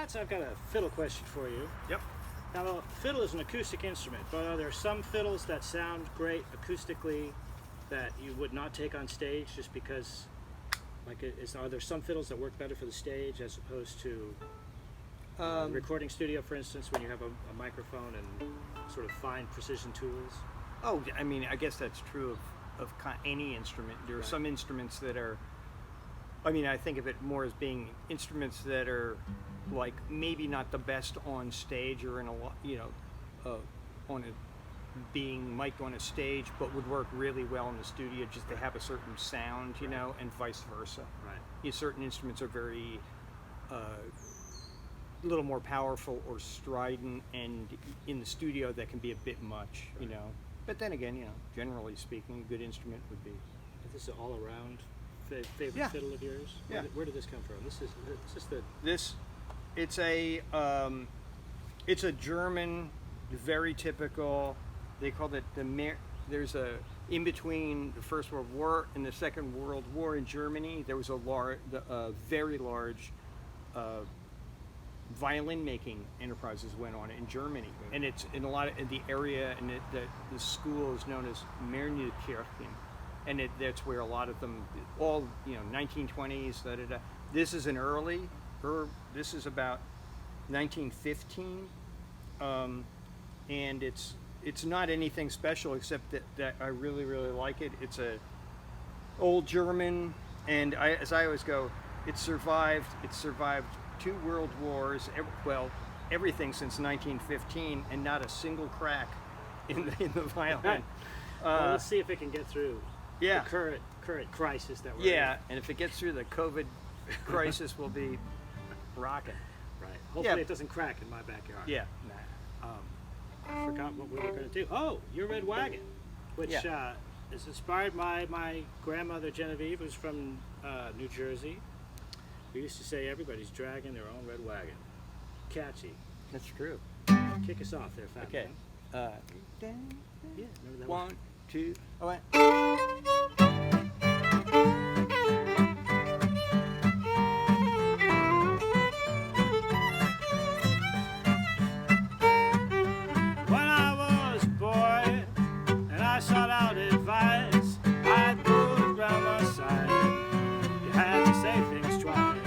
Lance, I've got a fiddle question for you. Yep. Now, fiddle is an acoustic instrument, but are there some fiddles that sound great acoustically that you would not take on stage just because, are there some fiddles that work better for the stage as opposed to recording studio, for instance, when you have a microphone and sort of fine precision tools? Oh, I mean, I guess that's true of any instrument. There are some instruments that are, I mean, I think of it more as being instruments that are like maybe not the best on stage or in being mic'd on a stage, but would work really well in the studio just to have a certain sound, and vice versa. Right. Certain instruments are very a little more powerful or strident, and in the studio that can be a bit much, But then again, generally speaking, a good instrument would be. Is this an all-around favorite fiddle of yours? Yeah. Where did this come from? It's a German, very typical. They called it there's in between the First World War and the Second World War in Germany, there was a very large violin making enterprises went on in Germany, and it's in a lot of in the area, and the school is known as Mernekirchen, and that's where a lot of them, all 1920s. This is this is about 1915, and it's not anything special except that I really like it. It's a old German, and as I always go, it survived 2 world wars, everything since 1915, and not a single crack in the violin. Well, let's see if it can get through the current crisis that we're in. And if it gets through the COVID crisis, we'll be rocking. Right. Hopefully it doesn't crack in my backyard. Yeah. I forgot what we were going to do. Oh, Your Red Wagon, which is inspired by my grandmother Genevieve, who's from New Jersey. We used to say everybody's dragging their own red wagon. Catchy. That's true. Kick us off there, Fat Okay. Man. Yeah, remember that 1, 2, oh, When I was a boy and I sought out advice, I'd go around my side. You had to say things twice.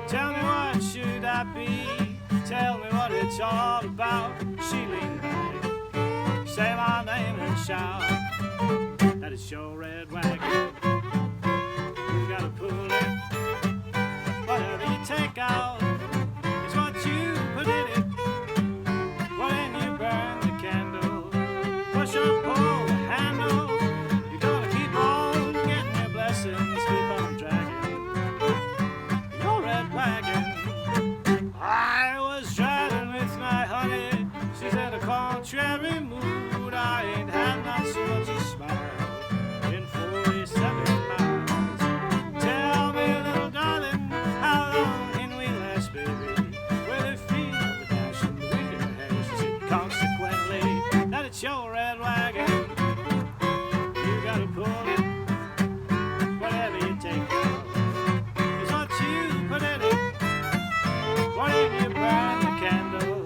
Tell me what should I be? Tell me what it's all about. She leaned back, say my name and shout that it's your red wagon. You gotta pull it. Whatever you take out is what you put in it. When you burn the candle, push or pull the handle. You're gonna keep on getting your blessings, keep on dragging your red wagon. I was driving with my honey, she's in a contrary mood. I ain't had not so much a smile in 47 miles. Tell me, little darling, how long can we last, baby? Will it feel the dash and the wind in her hair? She said, consequently, that it's your red wagon. You gotta pull it, whatever you take out is what you put in it. When you burn the candle,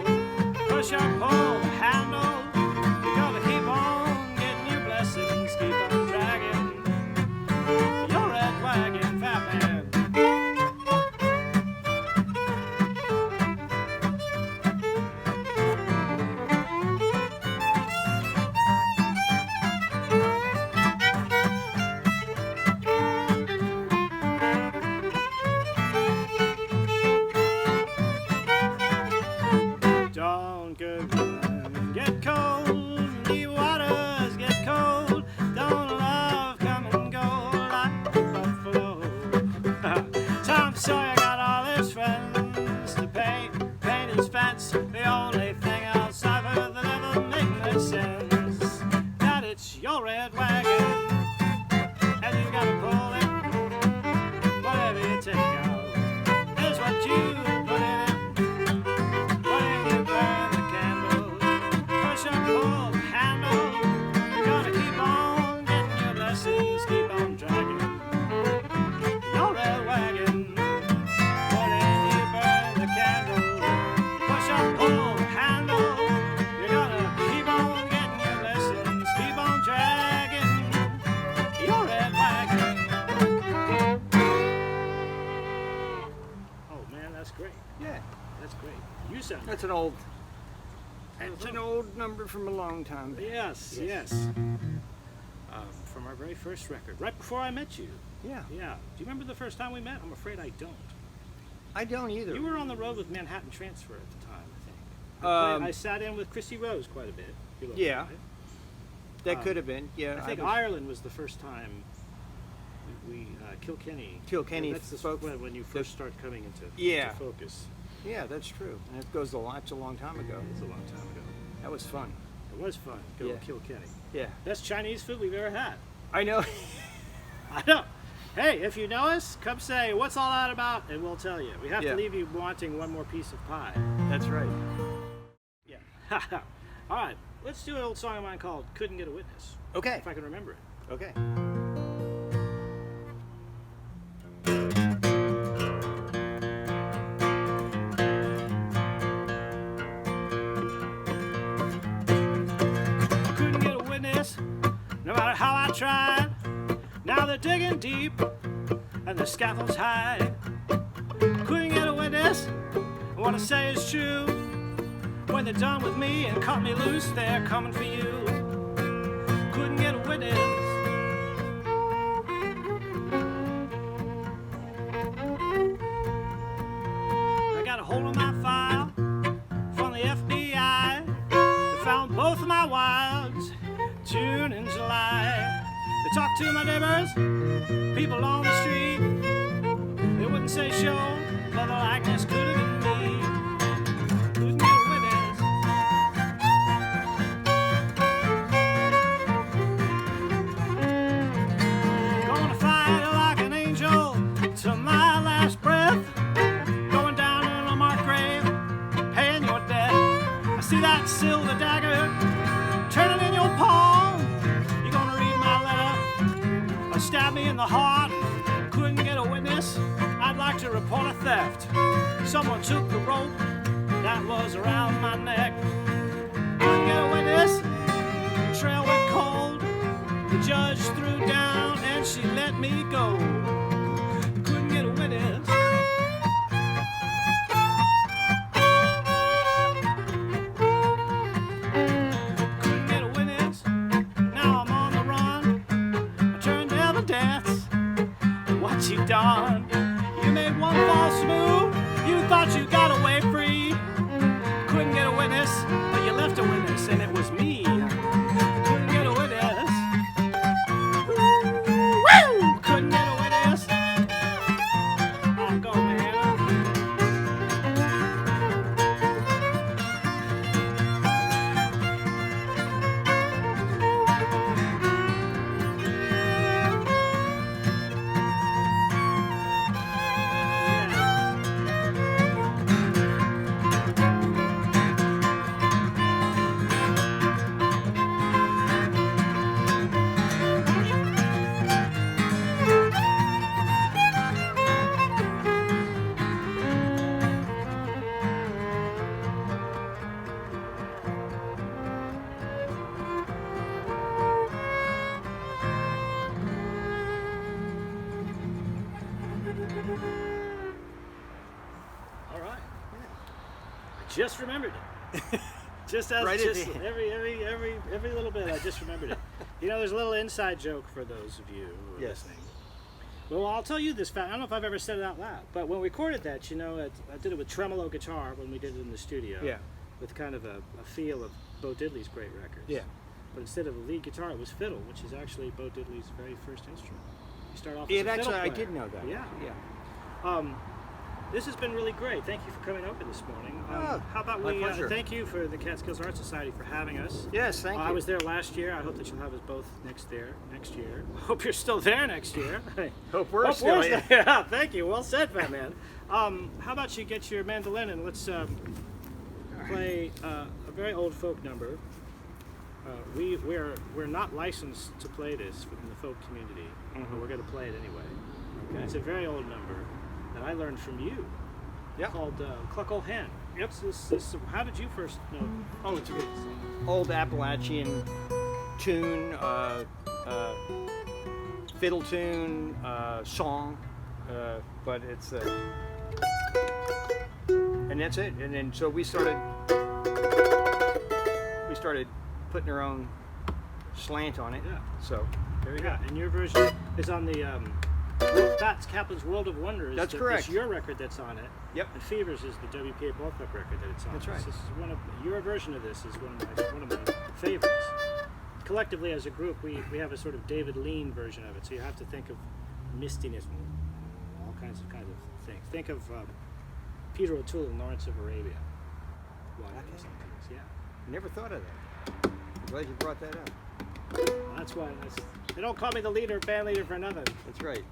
push or pull the handle. You gotta keep on getting your blessings, keep on dragging your red wagon, Fat Man. That's an old number from a long time back. Yes. From our very first record, right before I met you. Yeah. Yeah. Do you remember the first time we met? I'm afraid I don't. I don't either. You were on the road with Manhattan Transfer at the time, I think. I sat in with Chrissy Rose quite a bit. Yeah. That could have been. Yeah. I think Ireland was the first time we Kilkenny. Kilkenny. That's when you first start coming into focus. Yeah, that's true. And it goes a long time ago. It's a long time ago. That was fun. It was fun. Go to Kilkenny. Yeah. Best Chinese food we've ever had. I know. I know. Hey, if you know us, come say, what's all that about? And we'll tell you. We have to leave you wanting one more piece of pie. That's right. Yeah. All right. Let's do an old song of mine called Couldn't Get a Witness. Okay. If I can remember it. Okay. Couldn't get a witness, no matter how I tried. Now they're digging deep, and the scaffold's high. Couldn't get a witness, what I say is true. When they're done with me and cut me loose, they're coming for you. Couldn't get a witness. I got a hold of my file from the FBI. They found both of my wives June and July. They talked to my neighbors, people on the street. They wouldn't say sure, but the likeness could have been me. Couldn't get a witness. Gonna fight like an angel to my last breath. Going down in a marked grave, paying your debt. I see that silver dagger turning in your palm. You gonna read my letter or stab me in the heart? Couldn't get a witness. I'd like to report a theft. Someone took the rope that was around my neck. Couldn't get a witness. Trail went cold. The judge threw down and she let me go. Couldn't get a witness. Couldn't get a witness. Now I'm on the run. I turned evidence. What you done? You made one false move. You thought you got away free. Couldn't get a witness, but you left a witness, and it was me. Couldn't get a witness. Woo! Couldn't get a witness. Oh, go, man. All right. I just remembered it. Just as Right at just the end. every little bit, I just remembered it. You know, there's a little inside joke for those of you who are Yes. listening. Well, I'll tell you this fact. I don't know if I've ever said it out loud, but when we recorded that, you know, I did it with tremolo guitar when we did it in the studio. Yeah. With kind of a feel of Bo Diddley's great records. Yeah. But instead of a lead guitar, it was fiddle, which is actually Bo Diddley's very first instrument. You start off as a fiddle player. I did know that. Yeah. Yeah. This has been really great. Thank you for coming over this morning. How about my we pleasure. thank you for the Catskill Art Society for having us. Yes, thank you. I was there last year. I hope that you'll have us both next year. Hope you're still there next year. Hope we're still here. Yeah, thank you. Well said, fat man. How about you get your mandolin and let's play a very old folk number. We're not licensed to play this within the folk community, but we're going to play it anyway. Okay. It's a very old number that I learned from you. Yep. Called Cluck Ol' Hen. Yep. How did you first know? Oh, it's a good song. Old Appalachian tune, fiddle tune, song, but it's and and that's it. And then so we started putting our own slant on it. Yeah. So there we go. Yeah, and your version is on the that's Kaplin's World of Wonders. That's correct. It's your record that's on it. Yep. And Fevers is the WPA Ball Club record that it's on. That's right. This is one of your version of this is one of my favorites. Collectively, as a group, we have a sort of David Lean version of it. So you have to think of mistiness, all kinds of things. Think of Peter O'Toole and Lawrence of Arabia. Well, yeah. Never thought of that. I'm glad you brought that up. Well, that's why they don't call me the band leader for nothing. That's right.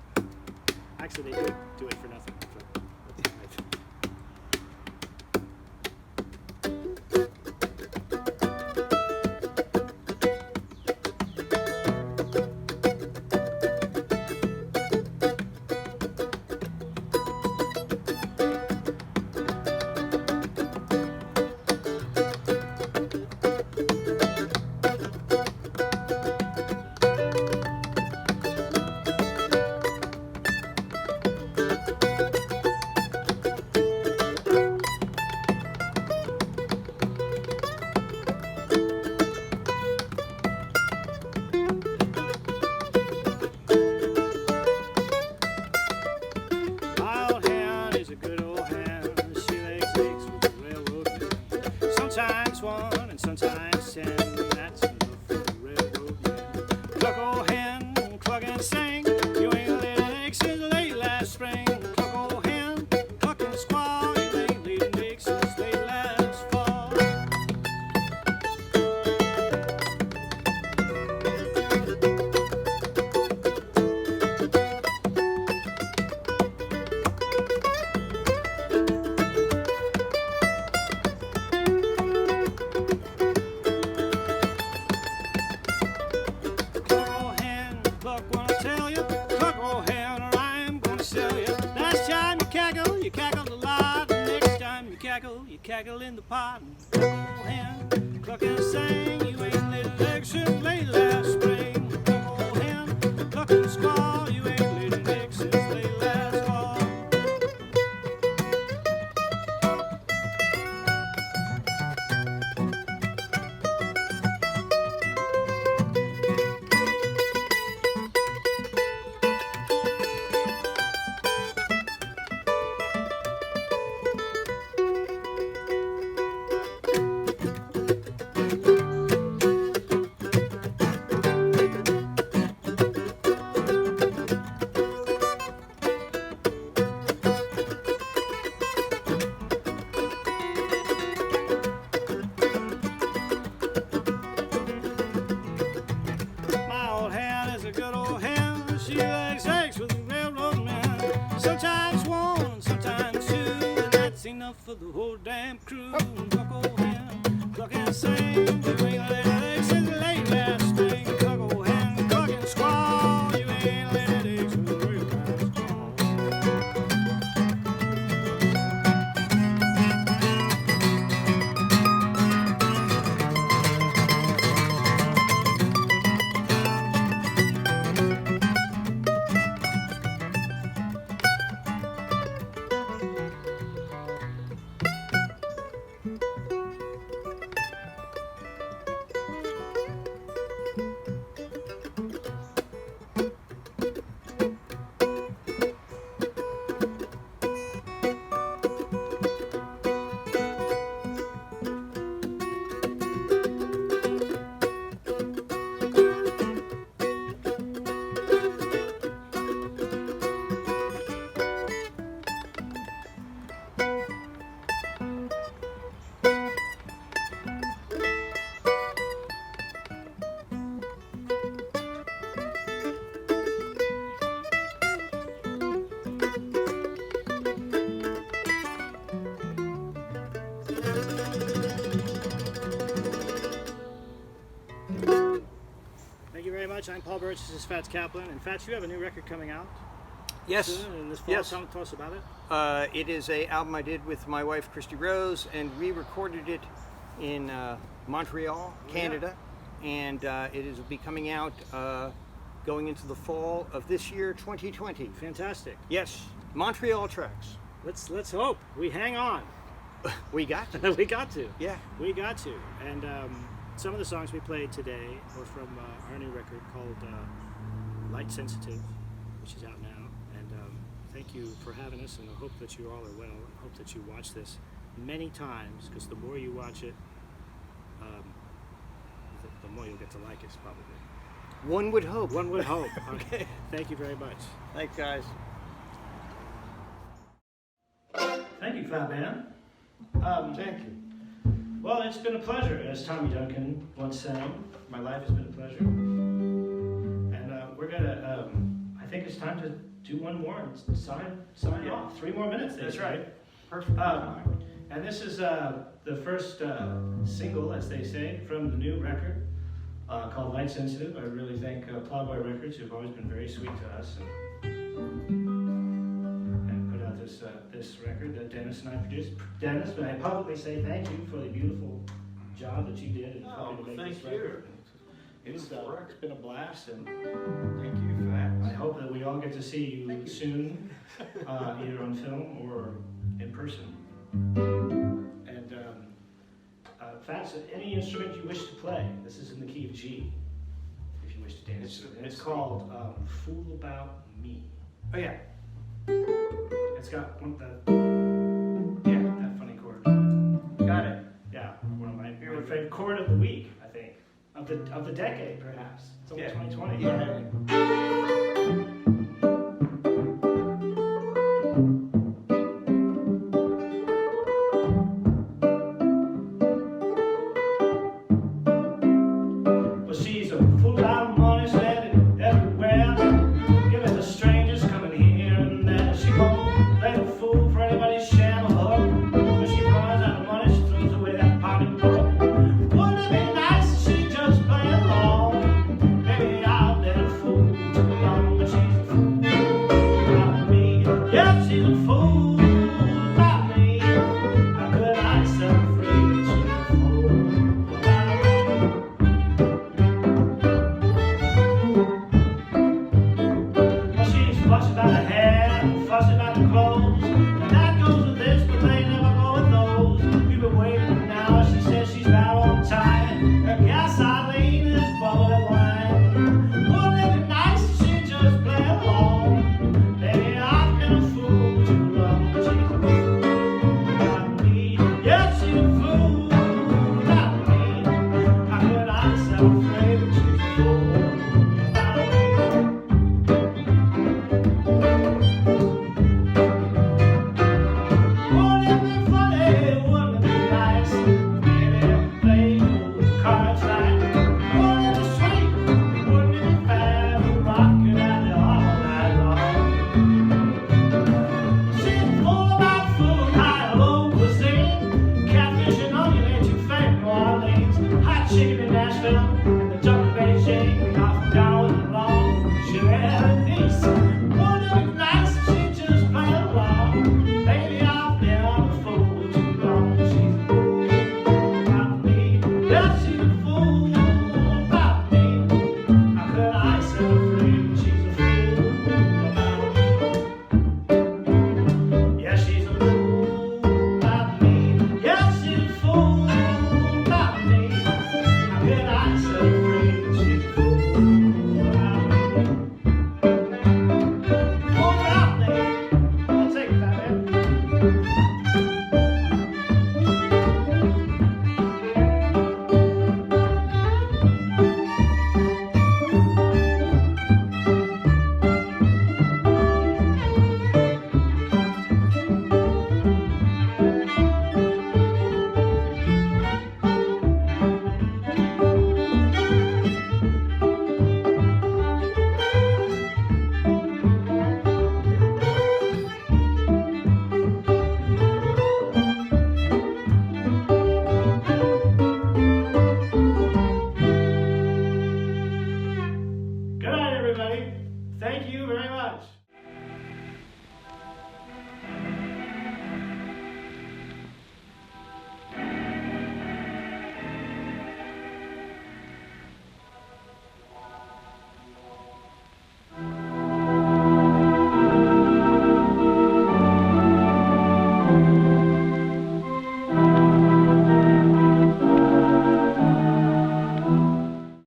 Actually, they did do it for nothing. But that's all right. Sometimes one and sometimes 10. That's enough for the railroad man. Cluck, old hen, cluck and sing. You ain't laid an egg since late last spring. Cluck, old hen, cluck and squall. You ain't laid an egg since late last fall. You cackle in the pot and cluck, old hen, cluck and sing. You ain't laid an egg since late last spring. Cluck, old hen, cluck and squall. You ain't laid an egg since late last fall. She lays eggs with the railroad man. Sometimes one, sometimes two, and that's enough for the whole damn crew. Cluck, old hen, cluck and sing. You ain't laid eggs since late last spring. Cluck, old hen, cluck and squall. You ain't laid eggs since late last fall. Thank you very much. I'm Paul Burch. This is Fats Kaplin. And Fats, you have a new record coming out Yes. soon in this fall. Yes. Tell us about it. It is an album I did with my wife, Christy Rose, and we recorded it in Montreal, Canada. And it will be coming out going into the fall of this year, 2020. Fantastic. Yes, Montreal tracks. Let's hope we hang on. We got to. We got to. Yeah. We got to. And some of the songs we played today were from our new record called Light Sensitive, which is out now. And thank you for having us, and I hope that you all are well. I hope that you watch this many times, because the more you watch it, the more you'll get to like us, probably. One would hope. One would hope. Okay. Thank you very much. Thanks, guys. Thank you, Fat Man. Thank you. Well, it's been a pleasure, as Tommy Duncan once sang. My life has been a pleasure. And we're gonna. I think it's time to do one more and sign off. 3 more minutes. That's right. Perfect. And this is the first single, as they say, from the new record called Light Sensitive. I really thank Plowboy Records, who've always been very sweet to us and put out this record that Dennis and I produced. Dennis, may I publicly say thank you for the beautiful job that you did in helping to make this record. It's been a blast, and Thank you for that. I hope that we all get to see you soon, either on film or in person. And Fats, any instrument you wish to play, this is in the key of G, if you wish to dance. It's called Fool About Me. Oh yeah. It's got that funny chord. Got it. Yeah, one of my favorite chord of the week, I think, of the decade, perhaps. It's only 2020. Yeah.